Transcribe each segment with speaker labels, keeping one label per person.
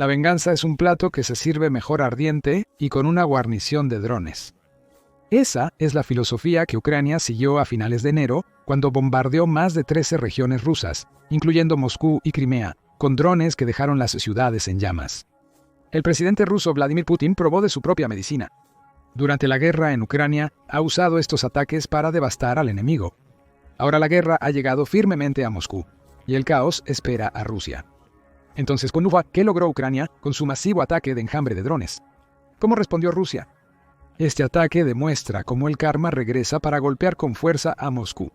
Speaker 1: La venganza es un plato que se sirve mejor ardiente y con una guarnición de drones. Esa es la filosofía que Ucrania siguió a finales de enero, cuando bombardeó más de 13 regiones rusas, incluyendo Moscú y Crimea, con drones que dejaron las ciudades en llamas. El presidente ruso Vladimir Putin probó de su propia medicina. Durante la guerra en Ucrania, ha usado estos ataques para devastar al enemigo. Ahora la guerra ha llegado firmemente a Moscú, y el caos espera a Rusia. Entonces, ¿qué logró Ucrania con su masivo ataque de enjambre de drones? ¿Cómo respondió Rusia? Este ataque demuestra cómo el karma regresa para golpear con fuerza a Moscú.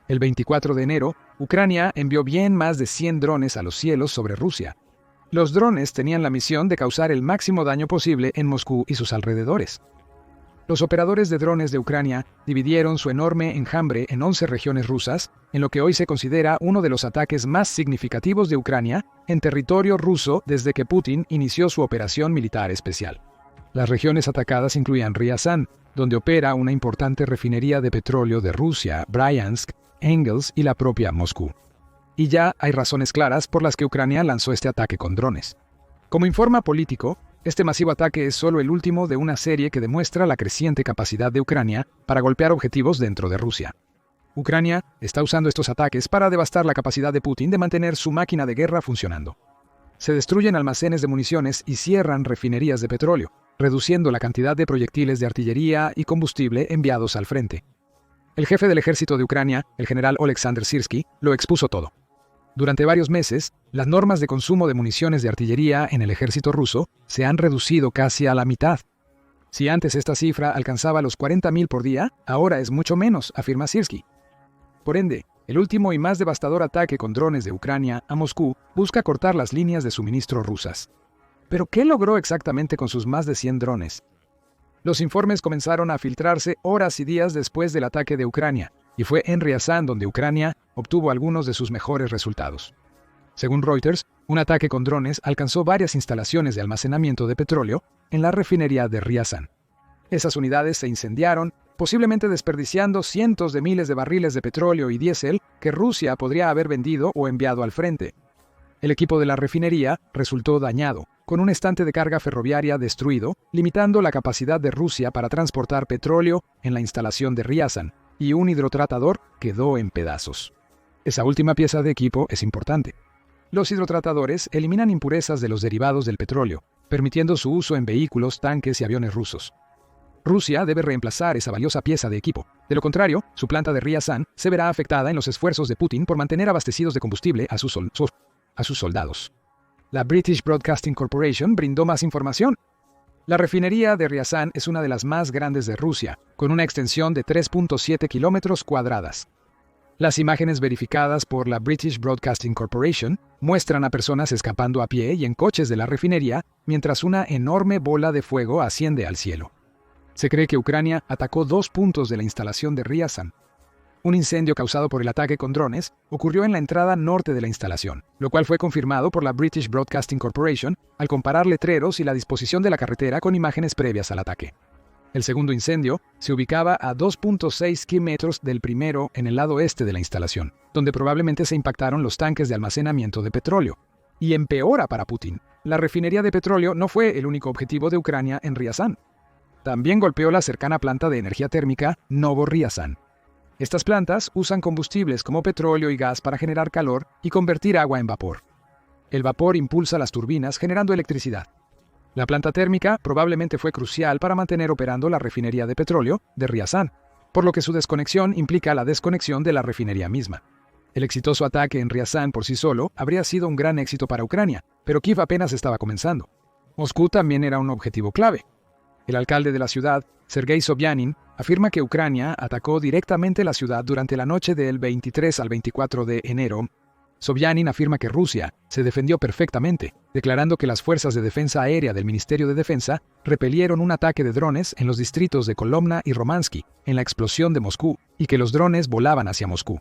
Speaker 1: El 24 de enero, Ucrania envió bien más de 100 drones a los cielos sobre Rusia. Los drones tenían la misión de causar el máximo daño posible en Moscú y sus alrededores. Los operadores de drones de Ucrania dividieron su enorme enjambre en 11 regiones rusas, en lo que hoy se considera uno de los ataques más significativos de Ucrania en territorio ruso desde que Putin inició su operación militar especial. Las regiones atacadas incluían Ryazan, donde opera una importante refinería de petróleo de Rusia, Bryansk, Engels y la propia Moscú. Y ya hay razones claras por las que Ucrania lanzó este ataque con drones. Como informa Político, este masivo ataque es solo el último de una serie que demuestra la creciente capacidad de Ucrania para golpear objetivos dentro de Rusia. Ucrania está usando estos ataques para devastar la capacidad de Putin de mantener su máquina de guerra funcionando. Se destruyen almacenes de municiones y cierran refinerías de petróleo, reduciendo la cantidad de proyectiles de artillería y combustible enviados al frente. El jefe del ejército de Ucrania, el general Oleksandr Syrskyi, lo expuso todo. Durante varios meses, las normas de consumo de municiones de artillería en el ejército ruso se han reducido casi a la mitad. Si antes esta cifra alcanzaba los 40.000 por día, ahora es mucho menos, afirma Syrskyi. Por ende, el último y más devastador ataque con drones de Ucrania a Moscú busca cortar las líneas de suministro rusas. ¿Pero qué logró exactamente con sus más de 100 drones? Los informes comenzaron a filtrarse horas y días después del ataque de Ucrania, y fue en Ryazan donde Ucrania obtuvo algunos de sus mejores resultados. Según Reuters, un ataque con drones alcanzó varias instalaciones de almacenamiento de petróleo en la refinería de Ryazan. Esas unidades se incendiaron, posiblemente desperdiciando cientos de miles de barriles de petróleo y diésel que Rusia podría haber vendido o enviado al frente. El equipo de la refinería resultó dañado, con un estante de carga ferroviaria destruido, limitando la capacidad de Rusia para transportar petróleo en la instalación de Ryazan, y un hidrotratador quedó en pedazos. Esa última pieza de equipo es importante. Los hidrotratadores eliminan impurezas de los derivados del petróleo, permitiendo su uso en vehículos, tanques y aviones rusos. Rusia debe reemplazar esa valiosa pieza de equipo. De lo contrario, su planta de Ryazan se verá afectada en los esfuerzos de Putin por mantener abastecidos de combustible a sus soldados. La British Broadcasting Corporation brindó más información. La refinería de Ryazan es una de las más grandes de Rusia, con una extensión de 3.7 kilómetros cuadrados. Las imágenes verificadas por la British Broadcasting Corporation muestran a personas escapando a pie y en coches de la refinería mientras una enorme bola de fuego asciende al cielo. Se cree que Ucrania atacó 2 puntos de la instalación de Ryazan. Un incendio causado por el ataque con drones ocurrió en la entrada norte de la instalación, lo cual fue confirmado por la British Broadcasting Corporation al comparar letreros y la disposición de la carretera con imágenes previas al ataque. El segundo incendio se ubicaba a 2.6 kilómetros del primero en el lado este de la instalación, donde probablemente se impactaron los tanques de almacenamiento de petróleo. Y empeora para Putin. La refinería de petróleo no fue el único objetivo de Ucrania en Ryazan. También golpeó la cercana planta de energía térmica Novoryazan. Estas plantas usan combustibles como petróleo y gas para generar calor y convertir agua en vapor. El vapor impulsa las turbinas generando electricidad. La planta térmica probablemente fue crucial para mantener operando la refinería de petróleo de Ryazan, por lo que su desconexión implica la desconexión de la refinería misma. El exitoso ataque en Ryazan por sí solo habría sido un gran éxito para Ucrania, pero Kiev apenas estaba comenzando. Moscú también era un objetivo clave. El alcalde de la ciudad, Sergei Sobyanin, afirma que Ucrania atacó directamente la ciudad durante la noche del 23 al 24 de enero. Sobyanin afirma que Rusia se defendió perfectamente, declarando que las fuerzas de defensa aérea del Ministerio de Defensa repelieron un ataque de drones en los distritos de Kolomna y Romansky, en la explosión de Moscú, y que los drones volaban hacia Moscú.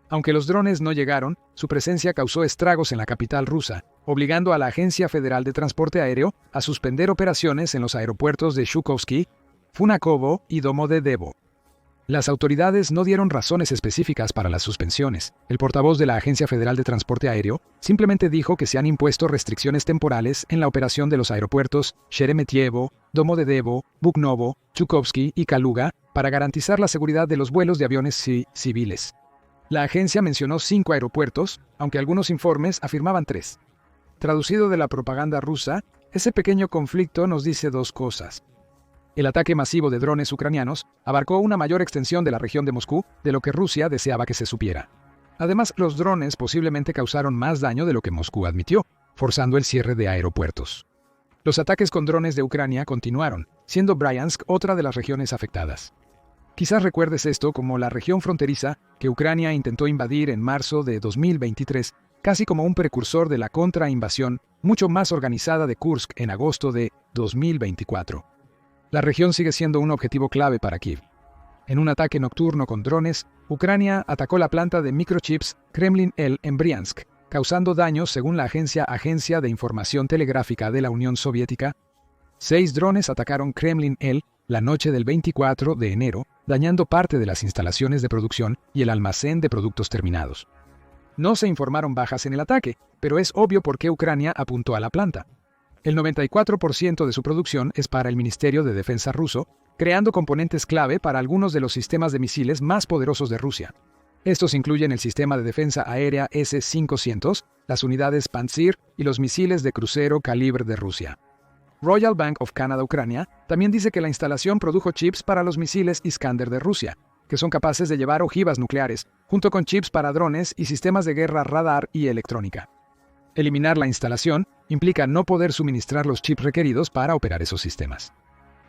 Speaker 1: Aunque los drones no llegaron, su presencia causó estragos en la capital rusa, obligando a la Agencia Federal de Transporte Aéreo a suspender operaciones en los aeropuertos de Shukovsky, Funakovo y Domodedovo. Las autoridades no dieron razones específicas para las suspensiones. El portavoz de la Agencia Federal de Transporte Aéreo simplemente dijo que se han impuesto restricciones temporales en la operación de los aeropuertos Sheremetyevo, Domodedovo, Vnukovo, Chukovsky y Kaluga para garantizar la seguridad de los vuelos de aviones civiles. La agencia mencionó 5 aeropuertos, aunque algunos informes afirmaban 3. Traducido de la propaganda rusa, ese pequeño conflicto nos dice 2 cosas. El ataque masivo de drones ucranianos abarcó una mayor extensión de la región de Moscú de lo que Rusia deseaba que se supiera. Además, los drones posiblemente causaron más daño de lo que Moscú admitió, forzando el cierre de aeropuertos. Los ataques con drones de Ucrania continuaron, siendo Bryansk otra de las regiones afectadas. Quizás recuerdes esto como la región fronteriza que Ucrania intentó invadir en marzo de 2023, casi como un precursor de la contrainvasión mucho más organizada de Kursk en agosto de 2024. La región sigue siendo un objetivo clave para Kiev. En un ataque nocturno con drones, Ucrania atacó la planta de microchips Kremlin-L en Bryansk, causando daños según la Agencia de Información Telegráfica de la Unión Soviética. 6 drones atacaron Kremlin-L la noche del 24 de enero, dañando parte de las instalaciones de producción y el almacén de productos terminados. No se informaron bajas en el ataque, pero es obvio por qué Ucrania apuntó a la planta. El 94% de su producción es para el Ministerio de Defensa ruso, creando componentes clave para algunos de los sistemas de misiles más poderosos de Rusia. Estos incluyen el sistema de defensa aérea S-500, las unidades Pantsir y los misiles de crucero Calibre de Rusia. Royal Bank of Canada Ucrania también dice que la instalación produjo chips para los misiles Iskander de Rusia, que son capaces de llevar ojivas nucleares, junto con chips para drones y sistemas de guerra radar y electrónica. Eliminar la instalación implica no poder suministrar los chips requeridos para operar esos sistemas.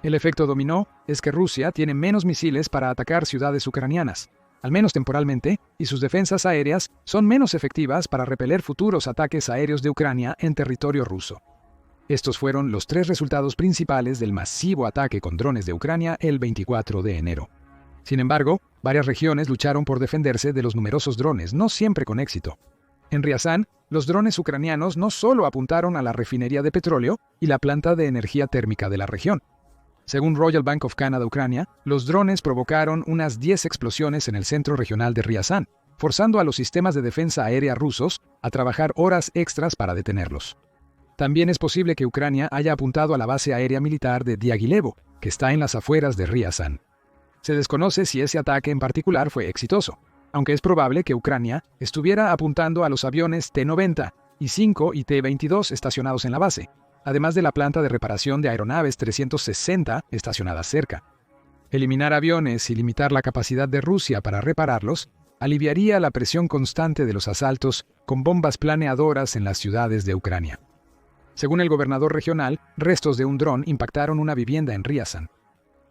Speaker 1: El efecto dominó es que Rusia tiene menos misiles para atacar ciudades ucranianas, al menos temporalmente, y sus defensas aéreas son menos efectivas para repeler futuros ataques aéreos de Ucrania en territorio ruso. Estos fueron los 3 resultados principales del masivo ataque con drones de Ucrania el 24 de enero. Sin embargo, varias regiones lucharon por defenderse de los numerosos drones, no siempre con éxito. En Ryazán, los drones ucranianos no solo apuntaron a la refinería de petróleo y la planta de energía térmica de la región. Según Royal Bank of Canada Ucrania, los drones provocaron unas 10 explosiones en el centro regional de Ryazán, forzando a los sistemas de defensa aérea rusos a trabajar horas extras para detenerlos. También es posible que Ucrania haya apuntado a la base aérea militar de Diaghilevo, que está en las afueras de Ryazán. Se desconoce si ese ataque en particular fue exitoso, aunque es probable que Ucrania estuviera apuntando a los aviones T-90, I-5 y T-22 estacionados en la base, además de la planta de reparación de aeronaves 360 estacionada cerca. Eliminar aviones y limitar la capacidad de Rusia para repararlos aliviaría la presión constante de los asaltos con bombas planeadoras en las ciudades de Ucrania. Según el gobernador regional, restos de un dron impactaron una vivienda en Ryazán.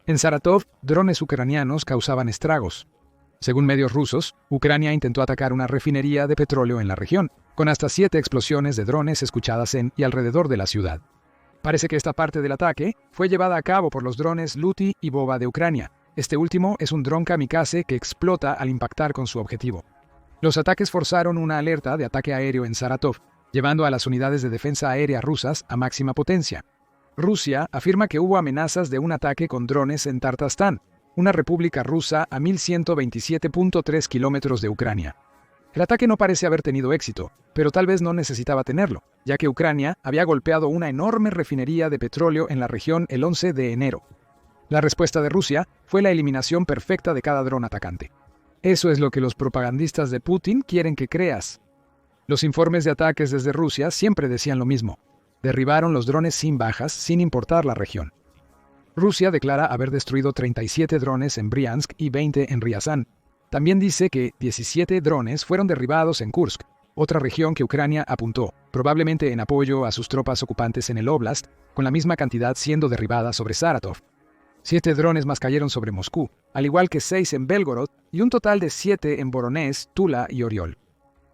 Speaker 1: En Saratov, drones ucranianos causaban estragos. Según medios rusos, Ucrania intentó atacar una refinería de petróleo en la región, con hasta 7 explosiones de drones escuchadas en y alrededor de la ciudad. Parece que esta parte del ataque fue llevada a cabo por los drones Luty y Vova de Ucrania. Este último es un dron kamikaze que explota al impactar con su objetivo. Los ataques forzaron una alerta de ataque aéreo en Saratov, llevando a las unidades de defensa aérea rusas a máxima potencia. Rusia afirma que hubo amenazas de un ataque con drones en Tartastán, una república rusa a 1127.3 kilómetros de Ucrania. El ataque no parece haber tenido éxito, pero tal vez no necesitaba tenerlo, ya que Ucrania había golpeado una enorme refinería de petróleo en la región el 11 de enero. La respuesta de Rusia fue la eliminación perfecta de cada dron atacante. Eso es lo que los propagandistas de Putin quieren que creas. Los informes de ataques desde Rusia siempre decían lo mismo. Derribaron los drones sin bajas, sin importar la región. Rusia declara haber destruido 37 drones en Bryansk y 20 en Ryazán. También dice que 17 drones fueron derribados en Kursk, otra región que Ucrania apuntó, probablemente en apoyo a sus tropas ocupantes en el Oblast, con la misma cantidad siendo derribada sobre Saratov. 7 drones más cayeron sobre Moscú, al igual que 6 en Belgorod y un total de 7 en Voronezh, Tula y Oriol.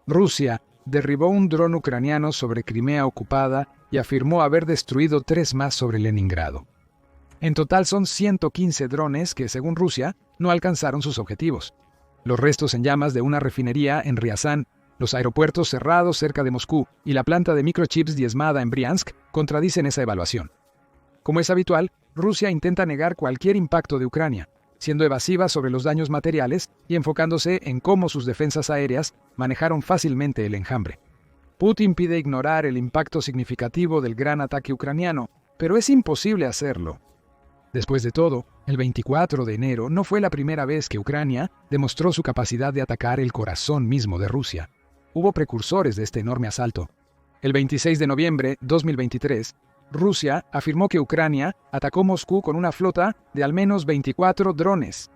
Speaker 1: Rusia derribó un dron ucraniano sobre Crimea ocupada y afirmó haber destruido 3 más sobre Leningrado. En total son 115 drones que, según Rusia, no alcanzaron sus objetivos. Los restos en llamas de una refinería en Ryazán, los aeropuertos cerrados cerca de Moscú y la planta de microchips diezmada en Bryansk contradicen esa evaluación. Como es habitual, Rusia intenta negar cualquier impacto de Ucrania. siendo evasiva sobre los daños materiales y enfocándose en cómo sus defensas aéreas manejaron fácilmente el enjambre. Putin pide ignorar el impacto significativo del gran ataque ucraniano, pero es imposible hacerlo. Después de todo, el 24 de enero no fue la primera vez que Ucrania demostró su capacidad de atacar el corazón mismo de Rusia. Hubo precursores de este enorme asalto. El 26 de noviembre de 2023, Rusia afirmó que Ucrania atacó Moscú con una flota de al menos 24 drones.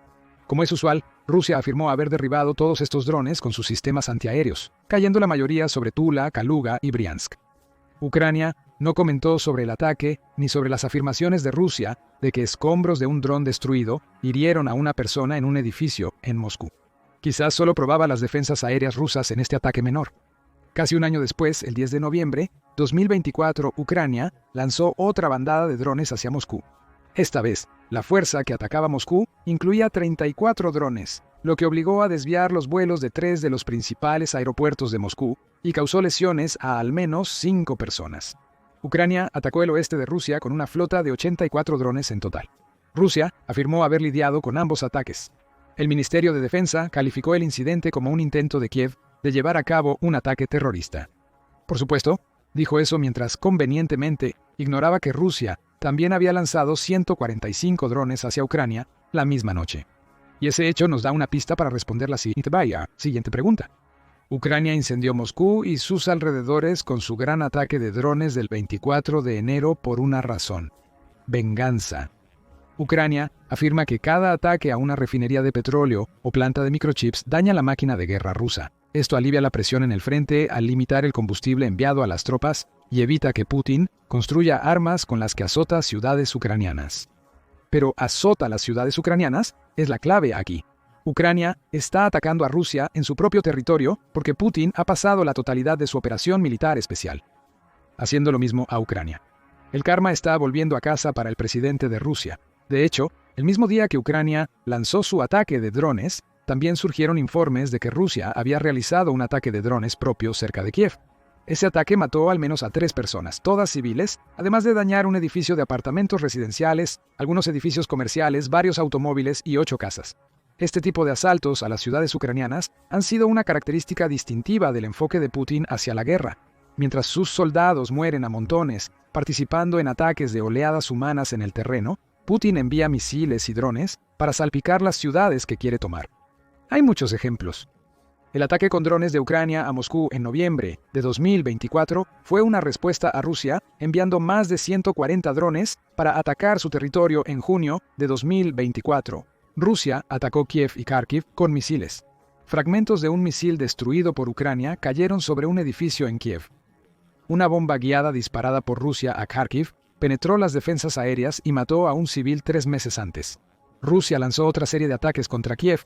Speaker 1: Como es usual, Rusia afirmó haber derribado todos estos drones con sus sistemas antiaéreos, cayendo la mayoría sobre Tula, Kaluga y Briansk. Ucrania no comentó sobre el ataque ni sobre las afirmaciones de Rusia de que escombros de un dron destruido hirieron a una persona en un edificio en Moscú. Quizás solo probaba las defensas aéreas rusas en este ataque menor. Casi un año después, el 10 de noviembre de 2024, Ucrania lanzó otra bandada de drones hacia Moscú. Esta vez, la fuerza que atacaba Moscú incluía 34 drones, lo que obligó a desviar los vuelos de 3 de los principales aeropuertos de Moscú y causó lesiones a al menos 5 personas. Ucrania atacó el oeste de Rusia con una flota de 84 drones en total. Rusia afirmó haber lidiado con ambos ataques. El Ministerio de Defensa calificó el incidente como un intento de Kiev de llevar a cabo un ataque terrorista. Por supuesto, dijo eso mientras convenientemente ignoraba que Rusia también había lanzado 145 drones hacia Ucrania la misma noche. Y ese hecho nos da una pista para responder la siguiente pregunta. Ucrania incendió Moscú y sus alrededores con su gran ataque de drones del 24 de enero por una razón: venganza. Ucrania afirma que cada ataque a una refinería de petróleo o planta de microchips daña la máquina de guerra rusa. Esto alivia la presión en el frente al limitar el combustible enviado a las tropas y evita que Putin construya armas con las que azota ciudades ucranianas. Pero azota las ciudades ucranianas es la clave aquí. Ucrania está atacando a Rusia en su propio territorio porque Putin ha pasado la totalidad de su operación militar especial, haciendo lo mismo a Ucrania. El karma está volviendo a casa para el presidente de Rusia. De hecho, el mismo día que Ucrania lanzó su ataque de drones, también surgieron informes de que Rusia había realizado un ataque de drones propio cerca de Kiev. Ese ataque mató al menos a 3 personas, todas civiles, además de dañar un edificio de apartamentos residenciales, algunos edificios comerciales, varios automóviles y 8 casas. Este tipo de asaltos a las ciudades ucranianas han sido una característica distintiva del enfoque de Putin hacia la guerra. Mientras sus soldados mueren a montones, participando en ataques de oleadas humanas en el terreno, Putin envía misiles y drones para salpicar las ciudades que quiere tomar. Hay muchos ejemplos. El ataque con drones de Ucrania a Moscú en noviembre de 2024 fue una respuesta a Rusia enviando más de 140 drones para atacar su territorio en junio de 2024. Rusia atacó Kiev y Kharkiv con misiles. Fragmentos de un misil destruido por Ucrania cayeron sobre un edificio en Kiev. Una bomba guiada disparada por Rusia a Kharkiv penetró las defensas aéreas y mató a un civil 3 meses antes. Rusia lanzó otra serie de ataques contra Kiev.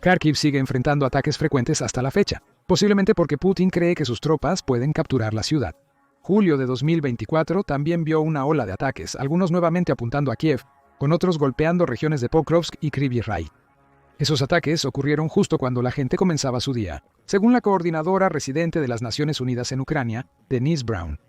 Speaker 1: Kharkiv sigue enfrentando ataques frecuentes hasta la fecha, posiblemente porque Putin cree que sus tropas pueden capturar la ciudad. Julio de 2024 también vio una ola de ataques, algunos nuevamente apuntando a Kiev, con otros golpeando regiones de Pokrovsk y Kryvyi Rih. Esos ataques ocurrieron justo cuando la gente comenzaba su día, según la coordinadora residente de las Naciones Unidas en Ucrania, Denise Brown.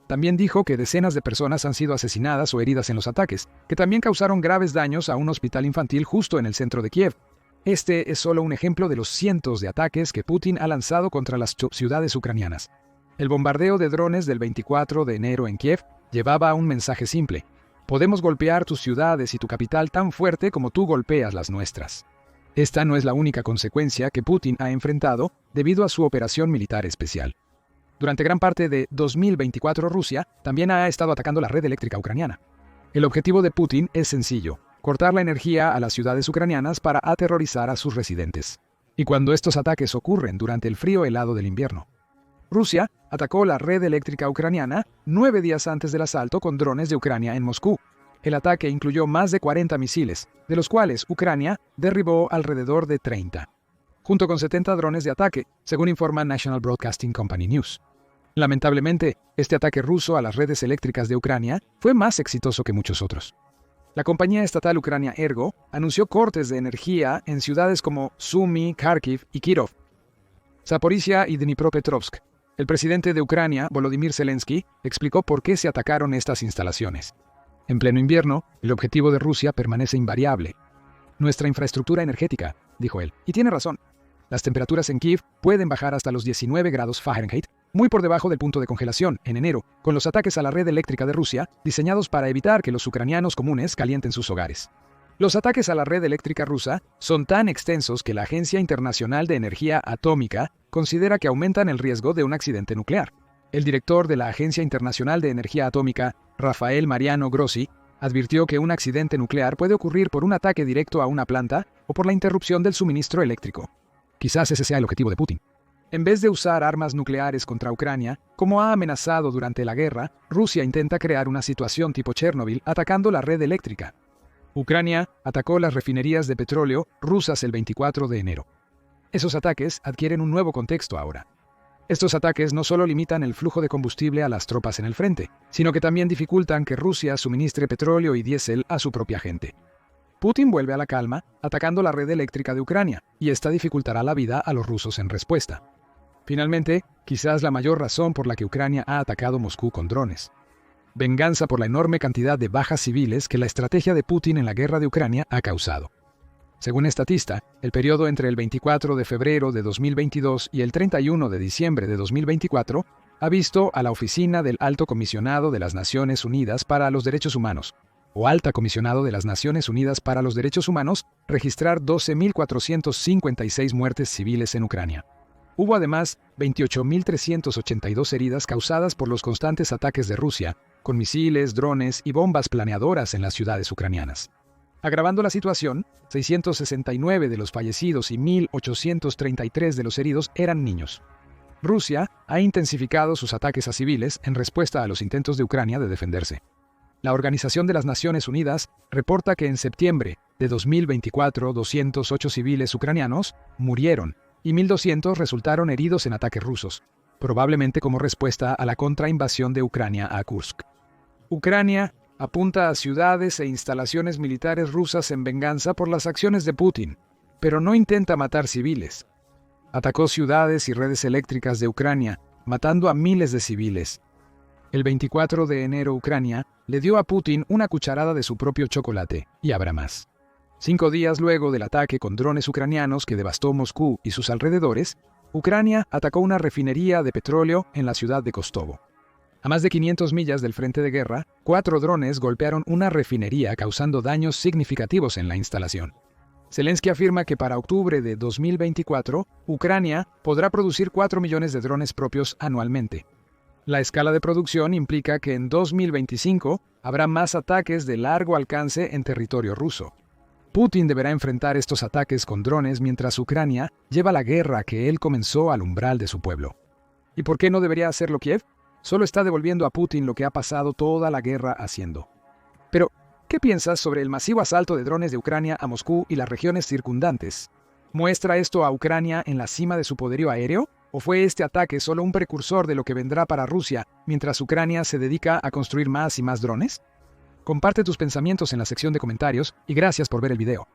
Speaker 1: También dijo que decenas de personas han sido asesinadas o heridas en los ataques, que también causaron graves daños a un hospital infantil justo en el centro de Kiev. Este es solo un ejemplo de los cientos de ataques que Putin ha lanzado contra las ciudades ucranianas. El bombardeo de drones del 24 de enero en Kiev llevaba un mensaje simple: podemos golpear tus ciudades y tu capital tan fuerte como tú golpeas las nuestras. Esta no es la única consecuencia que Putin ha enfrentado debido a su operación militar especial. Durante gran parte de 2024, Rusia también ha estado atacando la red eléctrica ucraniana. El objetivo de Putin es sencillo: cortar la energía a las ciudades ucranianas para aterrorizar a sus residentes. Y cuando estos ataques ocurren durante el frío helado del invierno. Rusia atacó la red eléctrica ucraniana 9 días antes del asalto con drones de Ucrania en Moscú. El ataque incluyó más de 40 misiles, de los cuales Ucrania derribó alrededor de 30, junto con 70 drones de ataque, según informa National Broadcasting Company News. Lamentablemente, este ataque ruso a las redes eléctricas de Ucrania fue más exitoso que muchos otros. La compañía estatal ucrania Ergo anunció cortes de energía en ciudades como Sumy, Kharkiv y Kirov, Zaporizhia y Dnipropetrovsk. El presidente de Ucrania, Volodymyr Zelensky, explicó por qué se atacaron estas instalaciones. En pleno invierno, el objetivo de Rusia permanece invariable: Nuestra infraestructura energética, dijo él, y tiene razón. Las temperaturas en Kiev pueden bajar hasta los 19 grados Fahrenheit, muy por debajo del punto de congelación, en enero, con los ataques a la red eléctrica de Rusia, diseñados para evitar que los ucranianos comunes calienten sus hogares. Los ataques a la red eléctrica rusa son tan extensos que la Agencia Internacional de Energía Atómica considera que aumentan el riesgo de un accidente nuclear. El director de la Agencia Internacional de Energía Atómica, Rafael Mariano Grossi, advirtió que un accidente nuclear puede ocurrir por un ataque directo a una planta o por la interrupción del suministro eléctrico. Quizás ese sea el objetivo de Putin. En vez de usar armas nucleares contra Ucrania, como ha amenazado durante la guerra, Rusia intenta crear una situación tipo Chernobyl atacando la red eléctrica. Ucrania atacó las refinerías de petróleo rusas el 24 de enero. Esos ataques adquieren un nuevo contexto ahora. Estos ataques no solo limitan el flujo de combustible a las tropas en el frente, sino que también dificultan que Rusia suministre petróleo y diésel a su propia gente. Putin vuelve a la calma, atacando la red eléctrica de Ucrania, y esta dificultará la vida a los rusos en respuesta. Finalmente, quizás la mayor razón por la que Ucrania ha atacado Moscú con drones. Venganza por la enorme cantidad de bajas civiles que la estrategia de Putin en la guerra de Ucrania ha causado. Según Statista, el periodo entre el 24 de febrero de 2022 y el 31 de diciembre de 2024 ha visto a la Oficina del Alto Comisionado de las Naciones Unidas para los Derechos Humanos, o Alta Comisionado de las Naciones Unidas para los Derechos Humanos, registrar 12.456 muertes civiles en Ucrania. Hubo además 28.382 heridas causadas por los constantes ataques de Rusia, con misiles, drones y bombas planeadoras en las ciudades ucranianas. Agravando la situación, 669 de los fallecidos y 1.833 de los heridos eran niños. Rusia ha intensificado sus ataques a civiles en respuesta a los intentos de Ucrania de defenderse. La Organización de las Naciones Unidas reporta que en septiembre de 2024 208 civiles ucranianos murieron y 1.200 resultaron heridos en ataques rusos, probablemente como respuesta a la contrainvasión de Ucrania a Kursk. Ucrania apunta a ciudades e instalaciones militares rusas en venganza por las acciones de Putin, pero no intenta matar civiles. Atacó ciudades y redes eléctricas de Ucrania, matando a miles de civiles. El 24 de enero Ucrania le dio a Putin una cucharada de su propio chocolate, y habrá más. 5 días luego del ataque con drones ucranianos que devastó Moscú y sus alrededores, Ucrania atacó una refinería de petróleo en la ciudad de Kostovo. A más de 500 millas del frente de guerra, 4 drones golpearon una refinería causando daños significativos en la instalación. Zelensky afirma que para octubre de 2024, Ucrania podrá producir 4 millones de drones propios anualmente. La escala de producción implica que en 2025 habrá más ataques de largo alcance en territorio ruso. Putin deberá enfrentar estos ataques con drones mientras Ucrania lleva la guerra que él comenzó al umbral de su pueblo. ¿Y por qué no debería hacerlo Kiev? Solo está devolviendo a Putin lo que ha pasado toda la guerra haciendo. Pero, ¿qué piensas sobre el masivo asalto de drones de Ucrania a Moscú y las regiones circundantes? ¿Muestra esto a Ucrania en la cima de su poderío aéreo? ¿O fue este ataque solo un precursor de lo que vendrá para Rusia mientras Ucrania se dedica a construir más y más drones? Comparte tus pensamientos en la sección de comentarios y gracias por ver el video.